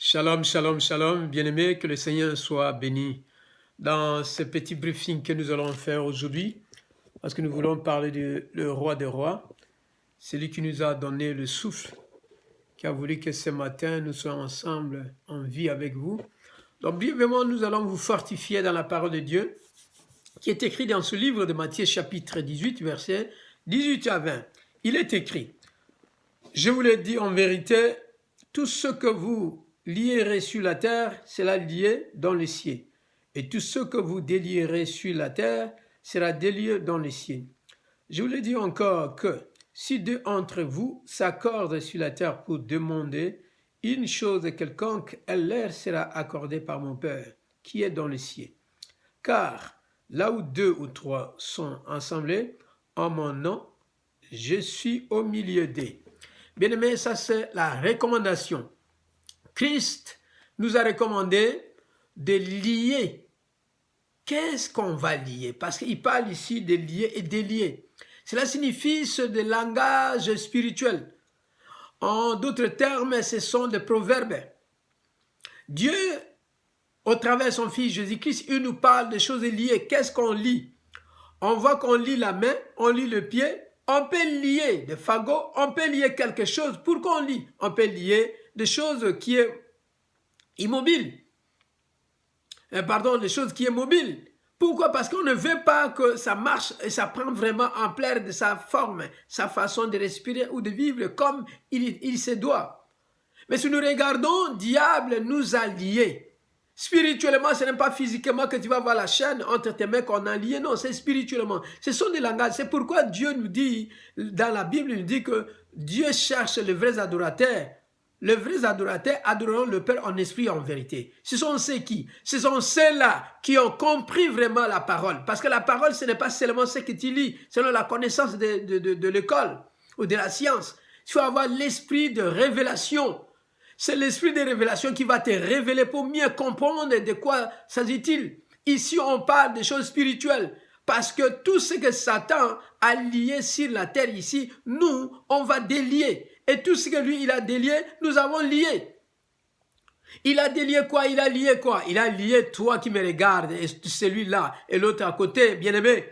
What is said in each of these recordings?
Shalom, shalom, shalom, bien-aimés, que le Seigneur soit béni dans ce petit briefing que nous allons faire aujourd'hui, parce que nous voulons parler du roi des rois, celui qui nous a donné le souffle, qui a voulu que ce matin nous soyons ensemble en vie avec vous. Donc, brièvement, nous allons vous fortifier dans la parole de Dieu, qui est écrit dans ce livre de Matthieu, chapitre 18, versets 18 à 20. Il est écrit, « Je vous l'ai dit en vérité, tout ce que vous lierez sur la terre, sera lié dans les cieux. Et tout ce que vous délierez sur la terre, sera délié dans les cieux. Je vous le dis encore que si deux d'entre vous s'accordent sur la terre pour demander une chose quelconque, elle leur sera accordée par mon Père, qui est dans les cieux. Car là où deux ou trois sont assemblés, en mon nom, je suis au milieu d'eux. » Bien-aimés, ça c'est la recommandation. Christ nous a recommandé de lier. Qu'est-ce qu'on va lier? Parce qu'il parle ici de lier et délier. Cela signifie ce de langage spirituel. En d'autres termes, ce sont des proverbes. Dieu, au travers de son Fils Jésus-Christ, il nous parle de choses liées. Qu'est-ce qu'on lie? On voit qu'on lie la main, on lie le pied. On peut lier des fagots, on peut lier quelque chose. Pourquoi on lie? On peut lier des choses qui est immobile. Des choses qui est mobile. Pourquoi? Parce qu'on ne veut pas que ça marche et ça prend vraiment ampleur de sa forme, sa façon de respirer ou de vivre comme il se doit. Mais si nous regardons, diable nous a liés. Spirituellement, ce n'est pas physiquement que tu vas voir la chaîne entre tes mains qu'on a lié. Non, c'est spirituellement. Ce sont des langages. C'est pourquoi Dieu nous dit, dans la Bible, il nous dit que Dieu cherche les vrais adorateurs. Les vrais adorateurs adoreront le Père en esprit et en vérité. Ce sont ceux-ci. Ce sont ceux-là qui ont compris vraiment la parole. Parce que la parole, ce n'est pas seulement ce que tu lis, selon la connaissance de l'école ou de la science. Il faut avoir l'esprit de révélation. C'est l'esprit de révélation qui va te révéler pour mieux comprendre de quoi s'agit-il. Ici, on parle des choses spirituelles. Parce que tout ce que Satan a lié sur la terre ici, nous, on va délier. Et tout ce que lui, il a délié, nous avons lié. Il a délié quoi? Il a lié quoi? Il a lié toi qui me regardes et celui-là et l'autre à côté, bien-aimé.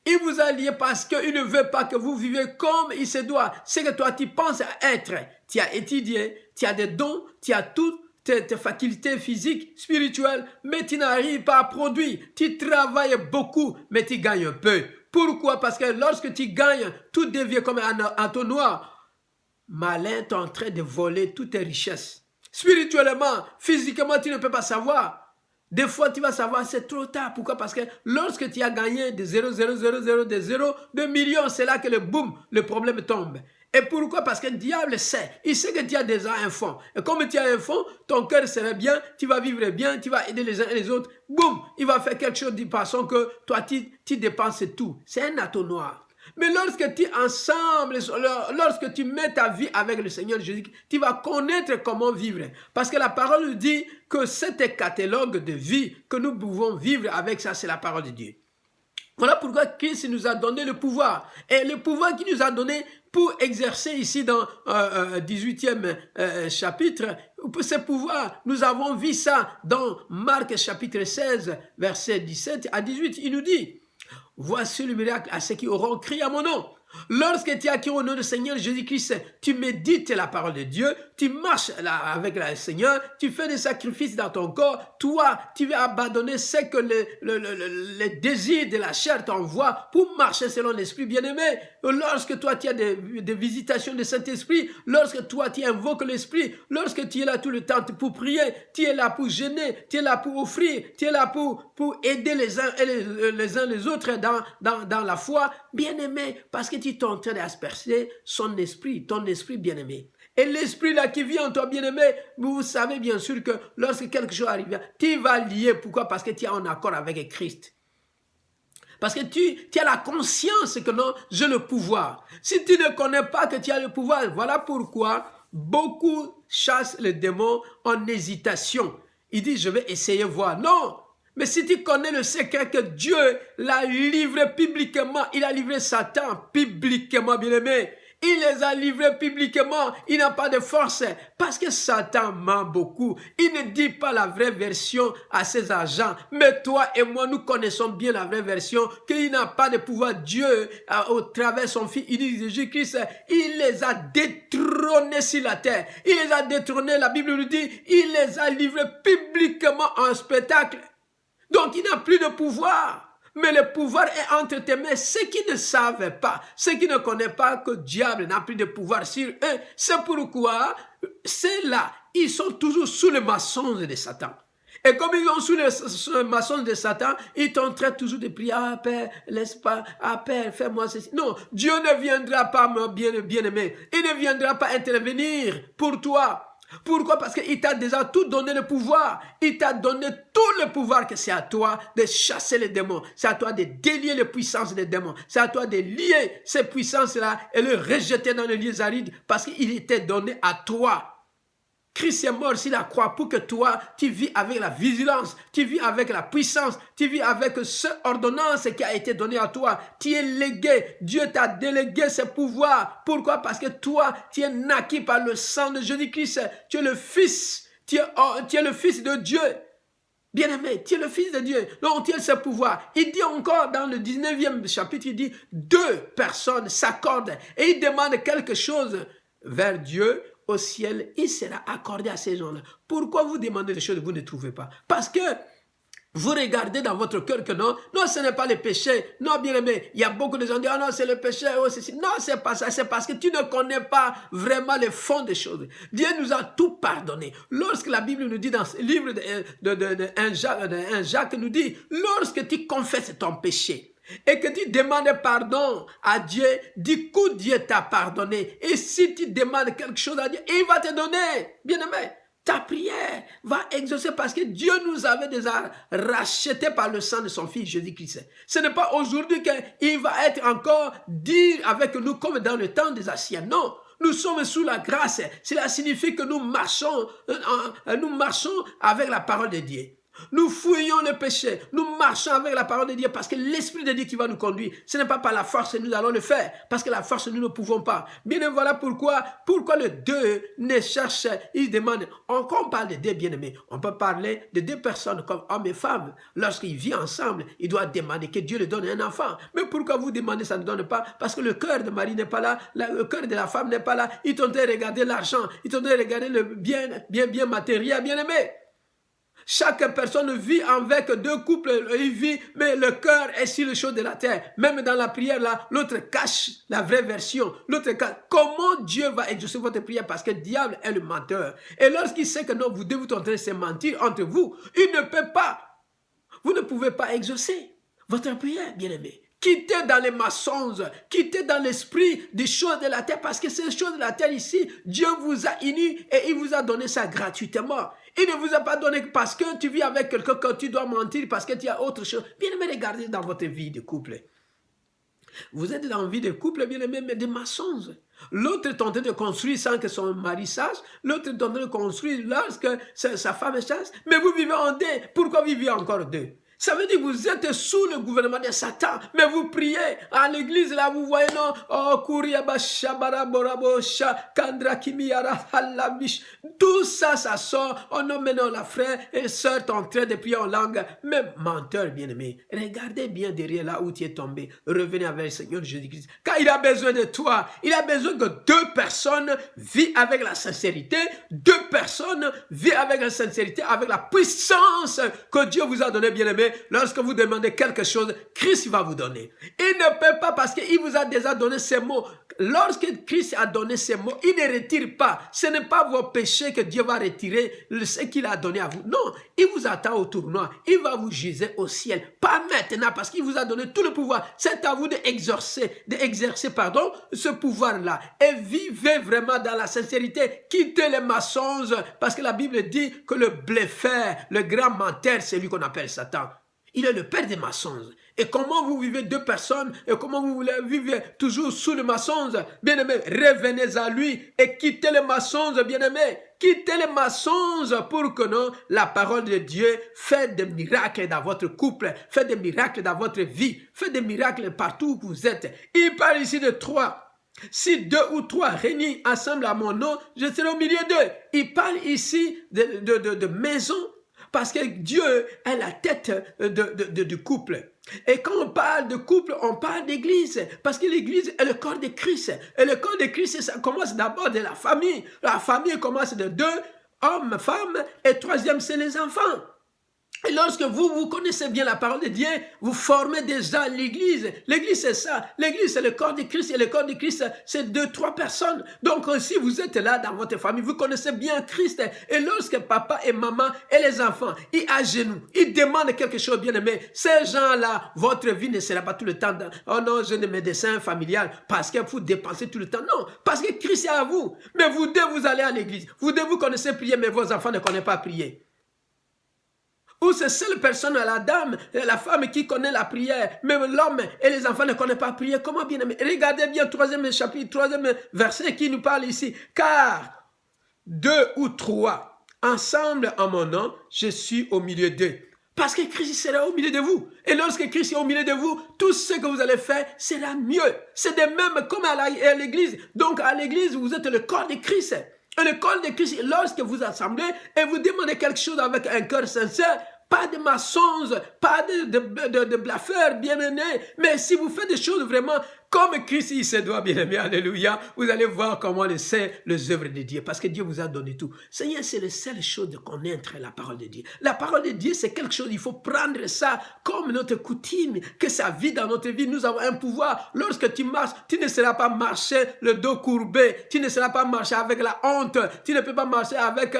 Il vous a lié parce qu'il ne veut pas que vous viviez comme il se doit. C'est que toi, tu penses être. Tu as étudié, tu as des dons, tu as toutes tes facultés physiques, spirituelles, mais tu n'arrives pas à produire. Tu travailles beaucoup, mais tu gagnes peu. Pourquoi? Parce que lorsque tu gagnes, tout devient comme un entonnoir. Malin, tu es en train de voler toutes tes richesses. Spirituellement, physiquement, tu ne peux pas savoir. Des fois, tu vas savoir, c'est trop tard. Pourquoi? Parce que lorsque tu as gagné de 0, 0, 0, 0, de 0, de millions, c'est là que le problème tombe. Et pourquoi? Parce que le diable sait. Il sait que tu as déjà un fonds. Et comme tu as un fonds, ton cœur serait bien, tu vas vivre bien, tu vas aider les uns et les autres. Boum! Il va faire quelque chose de façon que toi, tu dépenses tout. C'est un entonnoir. Mais lorsque tu ensemble, lorsque tu mets ta vie avec le Seigneur Jésus, tu vas connaître comment vivre. Parce que la parole nous dit que cet catalogue de vie que nous pouvons vivre avec ça, c'est la parole de Dieu. Voilà pourquoi Christ nous a donné le pouvoir. Et le pouvoir qu'il nous a donné pour exercer ici dans 18e chapitre, ce pouvoir, nous avons vu ça dans Marc chapitre 16, verset 17 à 18. Il nous dit, « Voici le miracle à ceux qui auront crié à mon nom. » Lorsque tu as crié au nom du Seigneur Jésus-Christ, tu médites la parole de Dieu, tu marches avec le Seigneur, tu fais des sacrifices dans ton corps, toi, tu vas abandonner ce que le désir de la chair t'envoie pour marcher selon l'Esprit bien-aimé. Lorsque toi, tu as des visitations du Saint-Esprit, lorsque toi, tu invoques l'Esprit, lorsque tu es là tout le temps pour prier, tu es là pour gêner, tu es là pour offrir, tu es là pour aider les uns et les autres dans la foi, bien-aimé, parce que tu es en train d'asperger son esprit, ton esprit bien-aimé. Et l'esprit là qui vient en toi bien-aimé, vous savez bien sûr que lorsque quelque chose arrive, tu vas lier. Pourquoi? Parce que tu es en accord avec Christ. Parce que tu as la conscience que non, j'ai le pouvoir. Si tu ne connais pas que tu as le pouvoir, voilà pourquoi beaucoup chassent les démons en hésitation. Ils disent, je vais essayer voir. Non! Mais si tu connais le secret que Dieu l'a livré publiquement, il a livré Satan publiquement, bien-aimé, Il les a livrés publiquement. Il n'a pas de force parce que Satan ment beaucoup. Il ne dit pas la vraie version à ses agents. Mais toi et moi, nous connaissons bien la vraie version, qu'il n'a pas de pouvoir. Dieu, au travers de son Fils, il dit Jésus-Christ, il les a détrônés sur la terre. Il les a détrônés, la Bible nous dit, il les a livrés publiquement en spectacle. Donc il n'a plus de pouvoir. Mais le pouvoir est entre tes mains. Ceux qui ne savent pas, ceux qui ne connaissent pas que le diable n'a plus de pouvoir sur eux, c'est pourquoi ceux-là, ils sont toujours sous le mensonge de Satan. Et comme ils sont sous le mensonge de Satan, ils t'entraînent toujours de prier, ah Père, laisse pas, ah Père, fais-moi ceci. Non, Dieu ne viendra pas, mon bien-aimé. Il ne viendra pas intervenir pour toi. Pourquoi? Parce qu'il t'a déjà tout donné le pouvoir. Il t'a donné tout le pouvoir que c'est à toi de chasser les démons. C'est à toi de délier les puissances des démons. C'est à toi de lier ces puissances-là et les rejeter dans les lieux arides parce qu'il était donné à toi. Christ est mort sur la croix pour que toi, tu vis avec la vigilance, tu vis avec la puissance, tu vis avec cette ordonnance qui a été donnée à toi. Tu es légué, Dieu t'a délégué ce pouvoir. Pourquoi? Parce que toi, tu es naquis par le sang de Jésus-Christ. Tu es le Fils, tu es le Fils de Dieu. Bien-aimé, tu es le Fils de Dieu. Donc, tu as ce pouvoir. Il dit encore dans le 19e chapitre, il dit, 2 personnes s'accordent et ils demandent quelque chose vers Dieu. Au ciel, il sera accordé à ces gens-là. Pourquoi vous demandez des choses que vous ne trouvez pas? Parce que vous regardez dans votre cœur que non, ce n'est pas le péché. Non, bien aimé, il y a beaucoup de gens qui disent, non, c'est le péché. Oh, non, c'est pas ça. C'est parce que tu ne connais pas vraiment le fond des choses. Dieu nous a tout pardonné. Lorsque la Bible nous dit dans ce livre de 1 Jacques nous dit, lorsque tu confesses ton péché, et que tu demandes pardon à Dieu, du coup Dieu t'a pardonné. Et si tu demandes quelque chose à Dieu, il va te donner. Bien-aimé, ta prière va exaucer parce que Dieu nous avait déjà rachetés par le sang de son Fils Jésus-Christ. Ce n'est pas aujourd'hui qu'il va être encore dit avec nous comme dans le temps des anciens. Non. Nous sommes sous la grâce. Cela signifie que nous marchons avec la parole de Dieu. Nous fouillons le péché, nous marchons avec la parole de Dieu parce que l'Esprit de Dieu qui va nous conduire, ce n'est pas par la force que nous allons le faire, parce que la force nous ne pouvons pas. Bien, voilà pourquoi le 2 ne cherche, il demande, quand on parle de 2 bien-aimés, on peut parler de 2 personnes comme homme et femme. Lorsqu'ils vivent ensemble, ils doivent demander que Dieu leur donne un enfant. Mais pourquoi vous demandez ça ne donne pas? Parce que le cœur de Marie n'est pas là, le cœur de la femme n'est pas là. Ils t'ont regarder l'argent, ils t'ont regarder le bien matériel, bien-aimé. Chaque personne vit avec 2 couples, il vit, mais le cœur est sur les choses de la terre. Même dans la prière, là, l'autre cache la vraie version. L'autre cache. Comment Dieu va exaucer votre prière? Parce que le diable est le menteur. Et lorsqu'il sait que non, vous devez vous en train de se mentir entre vous, il ne peut pas. Vous ne pouvez pas exaucer votre prière, bien-aimé. Quittez dans les mensonges, quittez dans l'esprit des choses de la terre, parce que ces choses de la terre ici, Dieu vous a unis et il vous a donné ça gratuitement. Il ne vous a pas donné parce que tu vis avec quelqu'un que tu dois mentir, parce que tu as autre chose. Bien aimé, regardez dans votre vie de couple. Vous êtes dans une vie de couple, bien aimé, mais des mensonges. L'autre est en train de construire sans que son mari sache. L'autre est en train de construire lorsque sa femme sache. Mais vous vivez en 2. Pourquoi vous vivez encore 2? Ça veut dire que vous êtes sous le gouvernement de Satan, mais vous priez. À l'église, là, vous voyez, non? Oh, tout ça, ça sort. Oh non, mais non, la frère et sœur sont en train de prier en langue. Même menteur, bien-aimé. Regardez bien derrière là où tu es tombé. Revenez avec le Seigneur Jésus-Christ. Car il a besoin de toi. Il a besoin que 2 personnes vivent avec la sincérité. 2 personnes vivent avec la sincérité, avec la puissance que Dieu vous a donnée, bien-aimé. Lorsque vous demandez quelque chose, Christ va vous donner. Il ne peut pas parce qu'il vous a déjà donné ces mots. Lorsque Christ a donné ces mots, il ne retire pas. Ce n'est pas vos péchés que Dieu va retirer ce qu'il a donné à vous. Non, il vous attend au tournoi. Il va vous juger au ciel. Pas maintenant parce qu'il vous a donné tout le pouvoir. C'est à vous d'exercer ce pouvoir-là. Et vivez vraiment dans la sincérité. Quittez les mensonges parce que la Bible dit que le bluffeur, le grand menteur, c'est lui qu'on appelle Satan. Il est le père des mensonges. Et comment vous vivez 2 personnes et comment vous voulez vivre toujours sous le mensonge? Bien-aimé, revenez à lui et quittez les mensonges, bien-aimé. Quittez les mensonges pour que non, la parole de Dieu fait des miracles dans votre couple, fait des miracles dans votre vie, fait des miracles partout où vous êtes. Il parle ici de 3. Si 2 ou 3 réunis ensemble à mon nom, je serai au milieu d'eux. Il parle ici de maison parce que Dieu est la tête du couple. Et quand on parle de couple, on parle d'église. Parce que l'église est le corps de Christ. Et le corps de Christ, ça commence d'abord de la famille. La famille commence de 2 hommes, femmes, et troisième, c'est les enfants. Et lorsque vous connaissez bien la parole de Dieu, vous formez déjà l'église. L'église, c'est ça. L'église, c'est le corps de Christ. Et le corps de Christ, c'est 2, 3 personnes. Donc, si vous êtes là dans votre famille, vous connaissez bien Christ. Et lorsque papa et maman et les enfants, ils agenouillent, ils demandent quelque chose, bien aimé, ces gens-là, votre vie ne sera pas tout le temps dans, oh non, je ne médecin familial, parce que vous dépensez tout le temps. Non, parce que Christ est à vous. Mais vous deux, vous allez à l'église. Vous deux, vous connaissez prier, mais vos enfants ne connaissent pas prier. Ou c'est seule personne, la dame, la femme qui connaît la prière, même l'homme et les enfants ne connaissent pas prier. Comment bien aimer? Regardez bien 3e chapitre, 3e verset qui nous parle ici. Car 2 ou 3 ensemble en mon nom, je suis au milieu d'eux. Parce que Christ sera au milieu de vous. Et lorsque Christ est au milieu de vous, tout ce que vous allez faire sera mieux. C'est de même comme à l'église. Donc à l'église, vous êtes le corps de Christ. Et le corps de Christ, lorsque vous assemblez et vous demandez quelque chose avec un cœur sincère, pas de mensonges, pas de blaffeurs, bien-aimés. Mais si vous faites des choses vraiment comme Christ, il se doit, bien-aimé, alléluia, vous allez voir comment c'est les œuvres de Dieu. Parce que Dieu vous a donné tout. Seigneur, c'est la seule chose de connaître la parole de Dieu. La parole de Dieu, c'est quelque chose, il faut prendre ça comme notre coutume, que ça vit dans notre vie. Nous avons un pouvoir. Lorsque tu marches, tu ne seras pas marcher le dos courbé. Tu ne seras pas marcher avec la honte. Tu ne peux pas marcher avec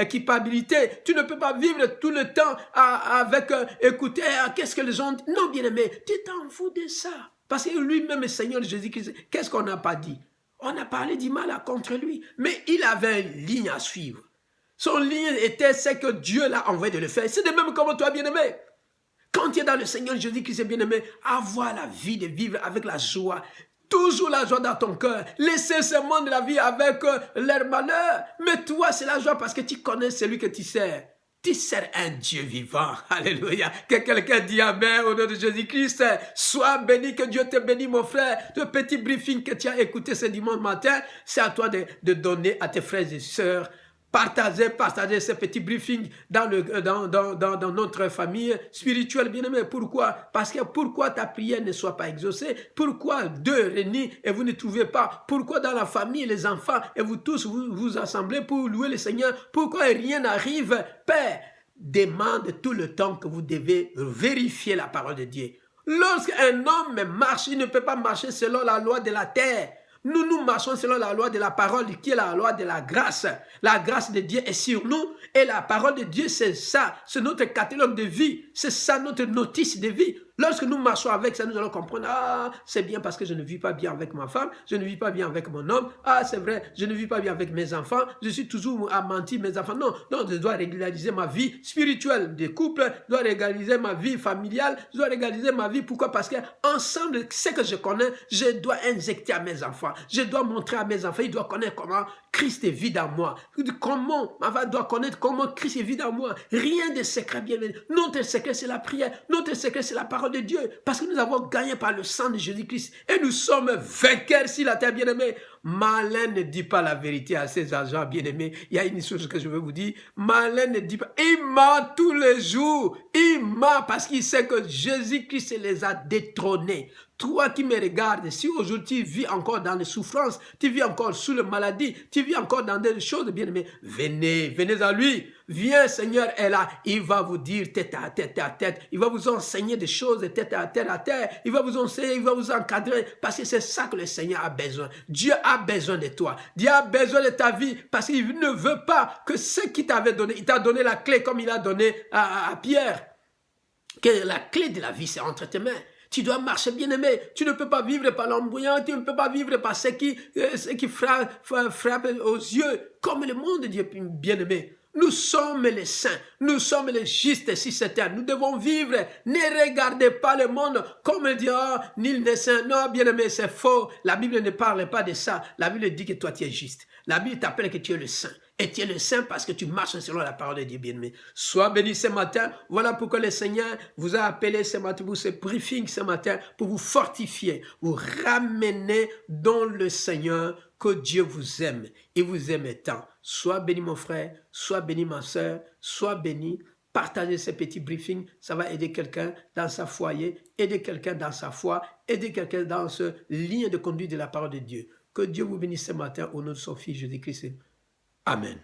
culpabilité. Tu ne peux pas vivre tout le temps avec écouter qu'est-ce que les gens disent. Non, bien-aimé, tu t'en fous de ça. Parce que lui-même, Seigneur Jésus-Christ, qu'est-ce qu'on n'a pas dit? On a parlé du mal contre lui. Mais il avait une ligne à suivre. Son ligne était ce que Dieu l'a envoyé de le faire. C'est de même comme toi, bien-aimé. Quand tu es dans le Seigneur Jésus-Christ, bien-aimé, avoir la vie de vivre avec la joie. Toujours la joie dans ton cœur. Laisser ce monde de la vie avec leur malheur. Mais toi, c'est la joie parce que tu connais celui que tu sers. Tu sers un Dieu vivant. Alléluia. Que quelqu'un dit Amen au nom de Jésus-Christ. Sois béni, que Dieu te bénisse, mon frère. Le petit briefing que tu as écouté ce dimanche matin, c'est à toi de donner à tes frères et sœurs. Partagez ce petit briefing dans notre famille spirituelle, bien-aimé. Pourquoi? Parce que pourquoi ta prière ne soit pas exaucée? Pourquoi 2 réunis et vous ne trouvez pas? Pourquoi dans la famille, les enfants, et vous tous vous assemblez pour louer le Seigneur? Pourquoi rien n'arrive? Père, demande tout le temps que vous devez vérifier la parole de Dieu. Lorsqu'un homme marche, il ne peut pas marcher selon la loi de la terre. Nous marchons selon la loi de la parole, qui est la loi de la grâce. La grâce de Dieu est sur nous et la parole de Dieu, c'est ça. C'est notre catalogue de vie. C'est ça notre notice de vie. Lorsque nous marchons avec ça, nous allons comprendre, ah, c'est bien parce que je ne vis pas bien avec ma femme, je ne vis pas bien avec mon homme, ah, c'est vrai, je ne vis pas bien avec mes enfants, je suis toujours à mentir mes enfants. Non, je dois régulariser ma vie spirituelle de couple, je dois régulariser ma vie familiale, je dois régulariser ma vie. Pourquoi? Parce que ensemble, ce que je connais, je dois injecter à mes enfants. Je dois montrer à mes enfants, ils doivent connaître comment Christ vit dans moi. Comment ma femme doit connaître comment Christ vit dans moi. Rien de secret, bien aimé. Notre secret, c'est la prière. Notre secret, c'est la parole de Dieu. Parce que nous avons gagné par le sang de Jésus-Christ. Et nous sommes vainqueurs sur la terre, bien aimé. Malin ne dit pas la vérité à ses agents, bien aimé. Il y a une chose que je veux vous dire. Malin ne dit pas. Il ment tous les jours. Il ment parce qu'il sait que Jésus-Christ les a détrônés. Toi qui me regardes, si aujourd'hui tu vis encore dans les souffrances, tu vis encore sous la maladie, tu vis encore dans des choses, bien aimé, venez à lui. Viens, Seigneur est là. Il va vous dire tête à tête. Il va vous enseigner des choses tête à terre. Il va vous enseigner, il va vous encadrer. Parce que c'est ça que le Seigneur a besoin. Dieu a besoin de toi. Dieu a besoin de ta vie. Parce qu'il ne veut pas que ce qu'il t'avait donné, il t'a donné la clé comme il a donné à Pierre. Que la clé de la vie, c'est entre tes mains. Tu dois marcher, bien-aimé. Tu ne peux pas vivre par l'embrouillant. Tu ne peux pas vivre par ce qui frappe aux yeux. Comme le monde, Dieu bien-aimé. Nous sommes les saints. Nous sommes les justes sur cette terre. Nous devons vivre. Ne regardez pas le monde comme dit, oh, nul n'est saint. Non, bien-aimé, c'est faux. La Bible ne parle pas de ça. La Bible dit que toi, tu es juste. La Bible t'appelle que tu es le saint. Et tu es le saint parce que tu marches selon la parole de Dieu, bien-aimé. Sois béni ce matin. Voilà pourquoi le Seigneur vous a appelé ce matin pour ce briefing ce matin, pour vous fortifier, vous ramener dans le Seigneur, que Dieu vous aime. Il vous aime tant. Sois béni mon frère, sois béni ma soeur, sois béni. Partagez ces petits briefings, ça va aider quelqu'un dans sa foyer, aider quelqu'un dans sa foi, aider quelqu'un dans ce lien de conduite de la parole de Dieu. Que Dieu vous bénisse ce matin au nom de son Fils Jésus-Christ. Amen.